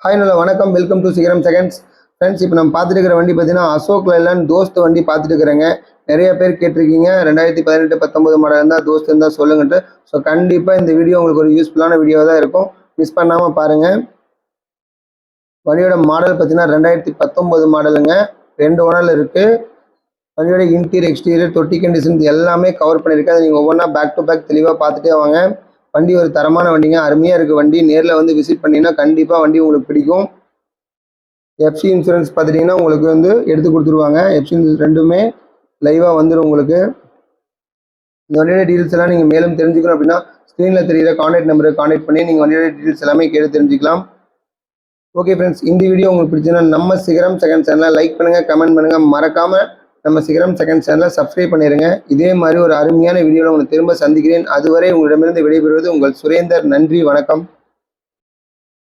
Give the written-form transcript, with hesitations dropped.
Hi நல்ல வணக்கம், welcome to சிகரம் செகண்ட்ஸ். ஃப்ரெண்ட்ஸ், இப்போ நம்ம பார்த்துட்டு இருக்கிற வண்டி பார்த்தீங்கன்னா அசோக் லைலாண்ட் தோஸ்த் வண்டி பார்த்துட்டு இருக்கிறேங்க. நிறைய பேர் கேட்டிருக்கீங்க 2018-19 மாடல் இருந்தால் தோஸ்த் இருந்தால் சொல்லுங்கன்ட்டு. ஸோ கண்டிப்பாக இந்த வீடியோ உங்களுக்கு ஒரு யூஸ்ஃபுல்லான வீடியோ தான் இருக்கும். மிஸ் பண்ணாமல் பாருங்கள். வண்டியோட மாடல் பார்த்தீங்கன்னா 2019 மாடலுங்க. 2 ஓனரில் இருக்குது. வண்டியோட இன்டீரியர் எக்ஸ்டீரியர் தொட்டி கண்டிஷன் எல்லாமே கவர் பண்ணியிருக்கேன். அதை நீங்கள் ஒவ்வொன்றா பேக் டு பேக் தெளிவாக பார்த்துட்டே வாங்க. வண்டி ஒரு தரமான வண்டிங்க, அருமையாக இருக்குது வண்டி. நேரில் வந்து விசிட் பண்ணிங்கன்னா கண்டிப்பாக வண்டி உங்களுக்கு பிடிக்கும். எஃப்சி இன்சூரன்ஸ் பார்த்துட்டிங்கன்னா உங்களுக்கு வந்து எடுத்து கொடுத்துருவாங்க. எஃப்சி இன்சூரன்ஸ் ரெண்டுமே லைவாக வந்துடும் உங்களுக்கு. இந்த வண்டியோட டீட்டெயில்ஸ் எல்லாம் நீங்கள் மேலும் தெரிஞ்சுக்கணும் அப்படின்னா ஸ்க்ரீனில் தெரிகிற கான்டாக்ட் நம்பரை கான்டாக்ட் பண்ணி நீங்கள் வண்டியோட டீட்டெயில்ஸ் எல்லாமே கேட்டு தெரிஞ்சுக்கலாம். ஓகே ஃப்ரெண்ட்ஸ், இந்த வீடியோ உங்களுக்கு பிடிச்சதுன்னா நம்ம சிகரம் செகண்ட் சேனலை லைக் பண்ணுங்கள், கமெண்ட் பண்ணுங்கள். மறக்காமல் நம்ம சிகரம் செகண்ட் சேனலை சப்ஸ்கிரைப் பண்ணிடுங்க. இதே மாதிரி ஒரு அருமையான வீடியோவில் உங்களை திரும்ப சந்திக்கிறேன். அதுவரை உங்களிடமிருந்து விடைபெறுவது உங்கள் சுரேந்தர். நன்றி, வணக்கம்.